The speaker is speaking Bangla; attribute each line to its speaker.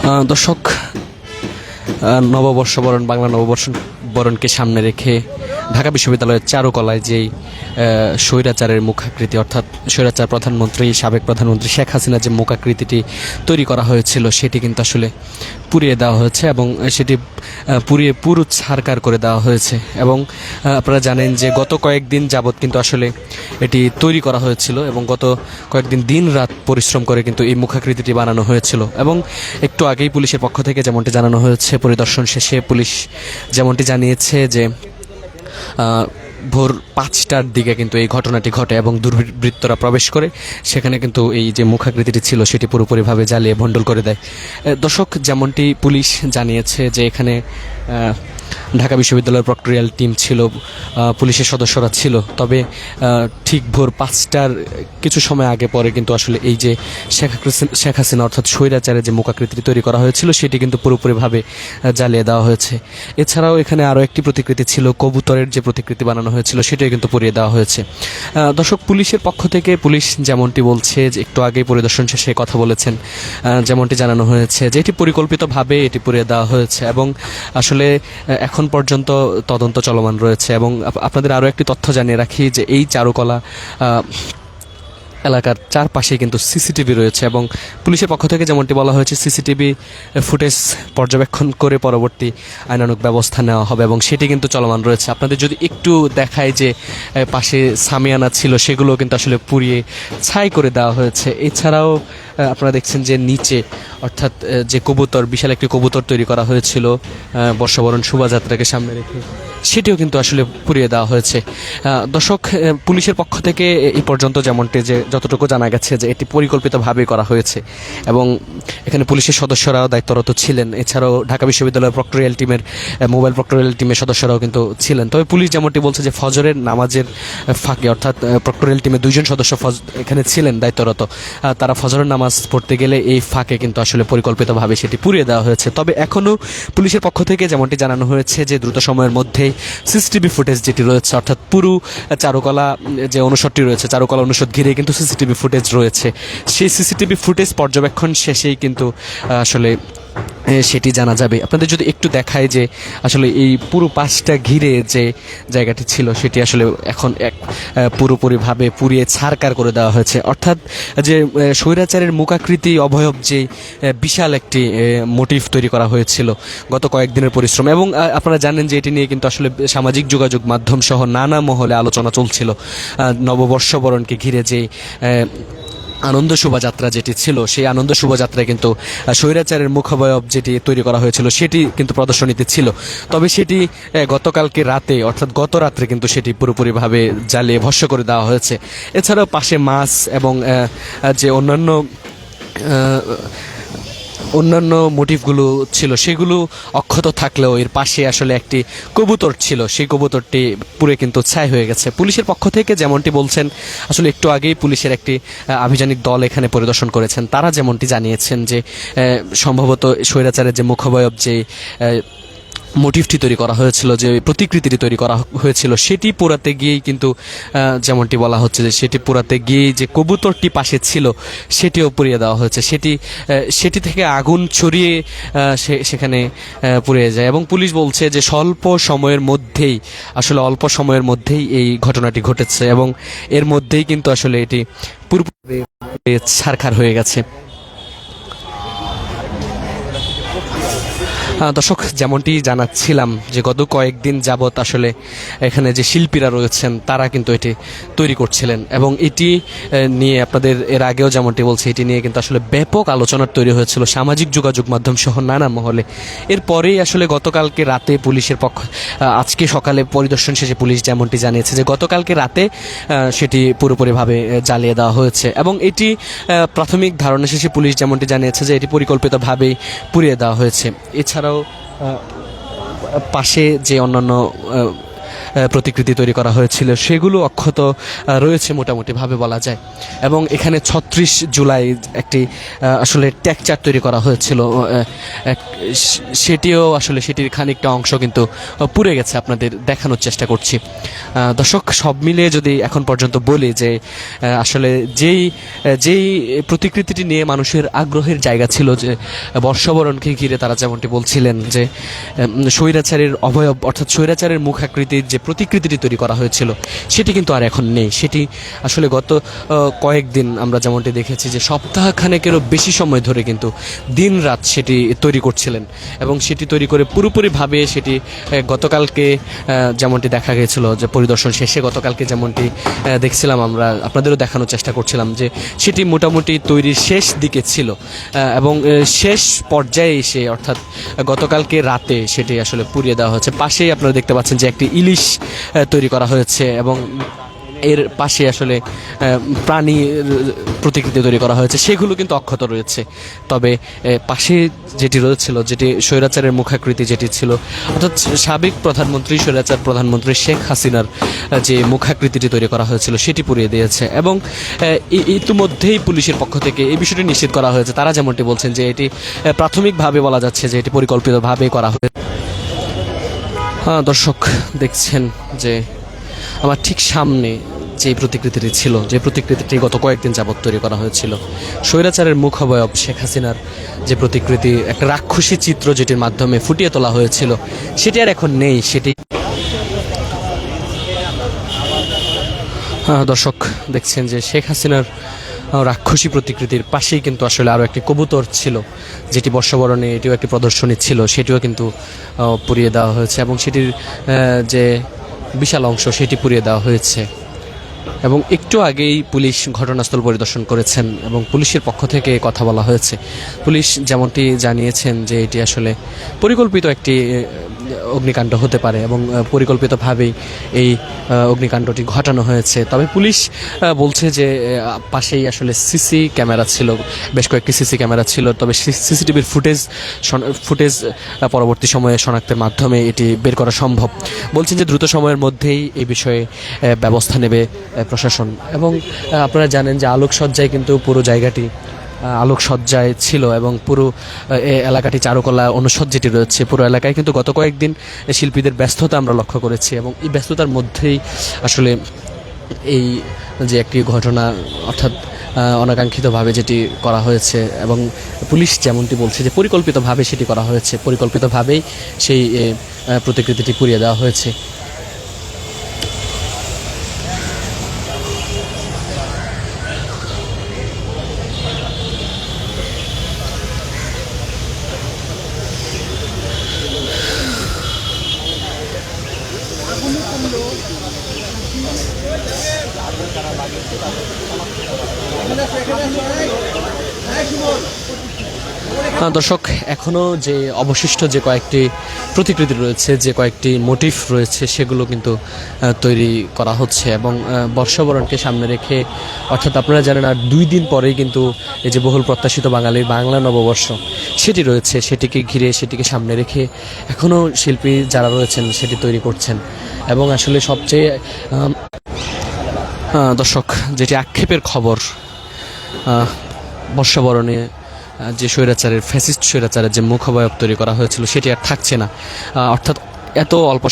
Speaker 1: দর্শক, নববর্ষবরণ বাংলা নববর্ষবরণকে সামনে রেখে ঢাকা বিশ্ববিদ্যালয়ের চারুকলায় যেই স্বৈরাচারের মুখাকৃতি, অর্থাৎ স্বৈরাচার প্রধানমন্ত্রী, সাবেক প্রধানমন্ত্রী শেখ হাসিনার যে মুখাকৃতিটি তৈরি করা হয়েছিল সেটি কিন্তু আসলে পুড়িয়ে দেওয়া হয়েছে এবং সেটি পুড়িয়ে পুরো ছারকার করে দেওয়া হয়েছে। এবং আপনারা জানেন যে গত কয়েকদিন যাবৎ কিন্তু আসলে এটি তৈরি করা হয়েছিল এবং গত কয়েকদিন দিন রাত পরিশ্রম করে কিন্তু এই মুখাকৃতিটি বানানো হয়েছিল। এবং একটু আগেই পুলিশের পক্ষ থেকে যেমনটি জানানো হয়েছে, পরিদর্শন শেষে পুলিশ যেমনটি জানিয়েছে যে ভোর 5টার দিকে কিন্তু এই ঘটনাটি ঘটে এবং দুর্বৃত্তরা প্রবেশ করে সেখানে কিন্তু এই যে মুখাকৃতিটি ছিল সেটি পুরোপুরিভাবে জ্বালিয়ে ভণ্ডুল করে দেয়। দর্শক, যেমনটি পুলিশ জানিয়েছে যে এখানে ঢাকা বিশ্ববিদ্যালয়ের প্রক্টোরিয়াল টিম ছিল, পুলিশের সদস্যরা ছিল, তবে ঠিক ভোর 5টার কিছু সময় আগে পরে কিন্তু আসলে এই যে শেখ হাসিনা অর্থাৎ স্বৈরাচারের যে মুখাকৃতি তৈরি করা হয়েছিল সেটি কিন্তু পুরোপুরিভাবে জ্বালিয়ে দেওয়া হয়েছে। এছাড়াও এখানে আরও একটি প্রতিকৃতি ছিল, কবুতরের যে প্রতিকৃতি বানানো হয়েছিল সেটাও কিন্তু পুড়িয়ে দেওয়া হয়েছে। দর্শক, পুলিশের পক্ষ থেকে পুলিশ যেমনটি বলছে যে একটু আগেই পরিদর্শন শেষে কথা বলেছেন, যেমনটি জানানো হয়েছে যে এটি পরিকল্পিতভাবে এটি পুড়িয়ে দেওয়া হয়েছে এবং আসলে এখন পর্যন্ত তদন্ত চলমান রয়েছে। এবং আপনাদের আরও একটি তথ্য জানিয়ে রাখি যে এই চারুকলা এলাকার চারপাশে কিন্তু সিসিটিভি রয়েছে এবং পুলিশের পক্ষ থেকে যেমনটি বলা হয়েছে সিসিটিভি ফুটেজ পর্যবেক্ষণ করে পরবর্তী আইনানুগ ব্যবস্থা নেওয়া হবে এবং সেটি কিন্তু চলমান রয়েছে। আপনাদের যদি একটু দেখায় যে পাশে সামিয়ানা ছিল সেগুলো কিন্তু আসলে পুড়িয়ে ছাই করে দেওয়া হয়েছে। এছাড়াও আপনারা দেখছেন যে নিচে অর্থাৎ যে কবুতর, বিশাল একটি কবুতর তৈরি করা হয়েছিল বর্ষবরণ শোভাযাত্রাকে সামনে রেখে, সেটিও কিন্তু আসলে পুড়িয়ে দেওয়া হয়েছে। দর্শক, পুলিশের পক্ষ থেকে এই পর্যন্ত যেমনটি যে যতটুকু জানা গেছে যে এটি পরিকল্পিতভাবেই করা হয়েছে এবং এখানে পুলিশের সদস্যরাও দায়িত্বরত ছিলেন। এছাড়াও ঢাকা বিশ্ববিদ্যালয়ের প্রক্টোরিয়াল টিমের মোবাইল প্রক্টোরিয়াল টিমের সদস্যরাও কিন্তু ছিলেন। তবে পুলিশ যেমনটি বলছে যে ফজরের নামাজের ফাঁকে অর্থাৎ প্রক্টোরিয়াল টিমের 2জন সদস্য এখানে ছিলেন দায়িত্বরত, তারা ফজরের নামাজ পড়তে গেলে এই ফাঁকে কিন্তু আসলে পরিকল্পিতভাবে সেটি পুড়িয়ে দেওয়া হয়েছে। তবে এখনও পুলিশের পক্ষ থেকে যেমনটি জানানো হয়েছে যে দ্রুত সময়ের মধ্যেই সিসিটিভি ফুটেজ যেটি রয়েছে অর্থাৎ পুরো চারুকলা যে অনুষদটি রয়েছে, চারুকলা অনুষদ ঘিরে কিন্তু সিসিটিভি ফুটেজ রয়েছে, সেই সিসিটিভি ফুটেজ পর্যবেক্ষণ শেষেই কিন্তু আসলে সেটি জানা যাবে। আপনাদের যদি একটু দেখায় যে আসলে এই পুরো পাশটা ঘিরে যে জায়গাটি ছিল সেটি আসলে এখন পুরোপুরিভাবে পুড়িয়ে ছারকার করে দেওয়া হয়েছে। অর্থাৎ যে স্বৈরাচারের মুখাকৃতি অবয়ব যে বিশাল একটি মোটিভ তৈরি করা হয়েছিল গত কয়েকদিনের পরিশ্রম, এবং আপনারা জানেন যে এটি নিয়ে কিন্তু আসলে সামাজিক যোগাযোগ মাধ্যম সহ নানা মহলে আলোচনা চলছিল। নববর্ষবরণকে ঘিরে যে আনন্দ শোভাযাত্রা যেটি ছিল সেই আনন্দ শোভাযাত্রায় কিন্তু স্বৈরাচারের মুখাবয়ব যেটি তৈরি করা হয়েছিল সেটি কিন্তু প্রদর্শনীতে ছিল। তবে সেটি গতকালকে রাতে অর্থাৎ গত রাত্রে কিন্তু সেটি পুরোপুরিভাবে জ্বালিয়ে ভস্ম করে দেওয়া হয়েছে। এছাড়াও পাশে মাছ এবং যে অন্যান্য মোটিভগুলো ছিল সেগুলো অক্ষত থাকলেও এর পাশে আসলে একটি কবুতর ছিল, সেই কবুতরটি পুরো কিন্তু ছাই হয়ে গেছে। পুলিশের পক্ষ থেকে যেমনটি বলছেন, আসলে একটু আগেই পুলিশের একটি আভিযানিক দল এখানে পরিদর্শন করেছেন, তারা যেমনটি জানিয়েছেন যে সম্ভবত স্বৈরাচারের যে মুখাবয়ব যে মোটিভটি তৈরি করা হয়েছিল, যে প্রতিকৃতিটি তৈরি করা হয়েছিল সেটি পোড়াতে গিয়েই কিন্তু যেমনটি বলা হচ্ছে যে সেটি পোড়াতে গিয়েই যে কবুতরটি পাশে ছিল সেটিও পুড়িয়ে দেওয়া হয়েছে, সেটি থেকে আগুন ছড়িয়ে সেখানে পুড়িয়ে যায়। এবং পুলিশ বলছে যে অল্প সময়ের মধ্যেই এই ঘটনাটি ঘটেছে এবং এর মধ্যেই কিন্তু আসলে এটি পুরোপুরি ছারখার হয়ে গেছে। দর্শক, যেমনটি জানাচ্ছিলাম যে গত কয়েকদিন যাবৎ আসলে এখানে যে শিল্পীরা রয়েছেন তারা কিন্তু এটি তৈরি করছিলেন এবং এটি নিয়ে আপনাদের এর আগেও যেমনটি বলছি এটি নিয়ে কিন্তু আসলে ব্যাপক আলোচনার তৈরি হয়েছিল সামাজিক যোগাযোগ মাধ্যম সহ নানা মহলে। এরপরেই আসলে গতকালকে রাতে পুলিশের আজকে সকালে পরিদর্শন শেষে পুলিশ যেমনটি জানিয়েছে যে গতকালকে রাতে সেটি পুরোপুরিভাবে জ্বালিয়ে দেওয়া হয়েছে এবং এটি প্রাথমিক ধারণা শেষে পুলিশ যেমনটি জানিয়েছে যে এটি পরিকল্পিতভাবেই পুড়িয়ে দেওয়া হয়েছে। এছাড়াও পাশে যে অন্যান্য প্রতিকৃতি তৈরি করা হয়েছিল সেগুলো অক্ষত রয়েছে মোটামুটিভাবে বলা যায়। এবং এখানে ৩৬ জুলাই একটি আসলে টেকচার তৈরি করা হয়েছিল, সেটিও আসলে সেটির খানিকটা অংশ কিন্তু পুড়ে গেছে, আপনাদের দেখানোর চেষ্টা করছি। দর্শক, সব মিলিয়ে যদি এখন পর্যন্ত বলি যে আসলে যেই প্রতিকৃতিটি নিয়ে মানুষের আগ্রহের জায়গা ছিল, যে বর্ষবরণকে ঘিরে তারা যেমনটি বলছিলেন যে স্বৈরাচারের অবয়ব অর্থাৎ স্বৈরাচারের মুখাকৃতির যে প্রতিকৃতিটি তৈরি করা হয়েছিল সেটি কিন্তু আর এখন নেই। সেটি আসলে গত কয়েকদিন আমরা যেমনটি দেখেছি যে সপ্তাহখানেকেরও বেশি সময় ধরে কিন্তু দিন রাত সেটি তৈরি করছিলেন, এবং সেটি তৈরি করে পুরোপুরিভাবে সেটি গতকালকে যেমনটি দেখা গিয়েছিল যে পরিদর্শন শেষে গতকালকে যেমনটি দেখছিলাম, আমরা আপনাদেরও দেখানোর চেষ্টা করছিলাম যে সেটি মোটামুটি তৈরির শেষ দিকে ছিল, এবং শেষ পর্যায়ে এসে অর্থাৎ গতকালকে রাতে সেটি আসলে পুড়িয়ে দেওয়া হয়েছে। পাশেই আপনারা দেখতে পাচ্ছেন যে একটি ইলিশ তৈরি করা হয়েছে, এবং এর পাশে আসলে প্রাণী প্রতিকৃতি তৈরি করা হয়েছে, সেগুলো কিন্তু অক্ষত রয়েছে। তবে পাশে যেটি রয়েছিল, যেটি স্বৈরাচারের মুখাকৃতি যেটি ছিল, অর্থাৎ সাবেক প্রধানমন্ত্রী স্বৈরাচার প্রধানমন্ত্রী শেখ হাসিনার যে মুখাকৃতিটি তৈরি করা হয়েছিল সেটি পুড়িয়ে দিয়েছে। এবং ইতিমধ্যেই পুলিশের পক্ষ থেকে এই বিষয়টি নিশ্চিত করা হয়েছে। তারা যেমনটি বলছেন যে এটি প্রাথমিকভাবে বলা যাচ্ছে যে এটি পরিকল্পিতভাবে করা হয়েছে। দর্শক, দেখছেন যে আমার ঠিক সামনে যে প্রতিকৃতিটি ছিল, যে প্রতিকৃতিটি গত কয়েকদিন যাবৎ তৈরি করা হয়েছিল, স্বৈরাচারের মুখাবয়ব শেখ হাসিনার যে প্রতিকৃতি, একটা রাক্ষসী চিত্র যেটির মাধ্যমে ফুটিয়ে তোলা হয়েছিল, সেটি আর এখন নেই। সেটি দর্শক দেখছেন যে শেখ হাসিনার রাক্ষসী প্রতিকৃতির পাশেই কিন্তু আসলে আরও একটি কবুতর ছিল, যেটি বর্ষবরণে এটিও একটি প্রদর্শনী ছিল, সেটিও কিন্তু পুড়িয়ে দেওয়া হয়েছে, এবং সেটির যে বিশাল অংশ সেটি পুড়িয়ে দেওয়া হয়েছে। এবং একটু আগেই পুলিশ ঘটনাস্থল পরিদর্শন করেছেন, এবং পুলিশের পক্ষ থেকে কথা বলা হয়েছে। পুলিশ যেমনটি জানিয়েছেন যে এটি আসলে পরিকল্পিত একটি অগ্নিকাণ্ড হতে পারে, এবং পরিকল্পিতভাবেই এই অগ্নিকাণ্ডটি ঘটানো হয়েছে। তবে পুলিশ বলছে যে পাশেই আসলে সিসি ক্যামেরা ছিল, বেশ কয়েকটি সিসি ক্যামেরা ছিল, তবে সিসিটিভির ফুটেজ পরবর্তী সময়ে শনাক্তের মাধ্যমে এটি বের করা সম্ভব। বলছেন যে দ্রুত সময়ের মধ্যেই এই বিষয়ে ব্যবস্থা নেবে প্রশাসন। এবং আপনারা জানেন যে আলোকসজ্জায় কিন্তু পুরো জায়গাটি আলোকসজ্জায় ছিল, এবং পুরো এলাকাটি চারুকলা অনুষদ যেটি রয়েছে পুরো এলাকায় কিন্তু গত কয়েকদিন শিল্পীদের ব্যস্ততা আমরা লক্ষ্য করেছি, এবং এই ব্যস্ততার মধ্যেই আসলে এই যে একটি ঘটনা অর্থাৎ অনাকাঙ্ক্ষিতভাবে যেটি করা হয়েছে, এবং পুলিশ যেমনটি বলছে যে পরিকল্পিতভাবে সেটি করা হয়েছে, পরিকল্পিতভাবেই সেই প্রতিকৃতিটি পুড়িয়ে দেওয়া হয়েছে। দর্শক, এখনও যে অবশিষ্ট যে কয়েকটি প্রতিকৃতি রয়েছে, যে কয়েকটি মোটিফ রয়েছে, সেগুলো কিন্তু তৈরি করা হচ্ছে, এবং বর্ষবরণকে সামনে রেখে অর্থাৎ আপনারা জানেন আর 2 দিন পরেই কিন্তু এই যে বহুল প্রত্যাশিত বাঙালির বাংলা নববর্ষ সেটি রয়েছে, সেটিকে ঘিরে সেটিকে সামনে রেখে এখনও শিল্পী যারা রয়েছেন সেটি তৈরি করছেন। এবং আসলে সবচেয়ে দর্শক, যেটি আক্ষেপের খবর, বর্ষবরণে যে স্বৈরাচারের ফ্যাসিস্ট স্বৈরাচারের যে মুখাবয়ব তৈরি করা হয়েছিল সেটি আর থাকছে না, অর্থাৎ এত অল্প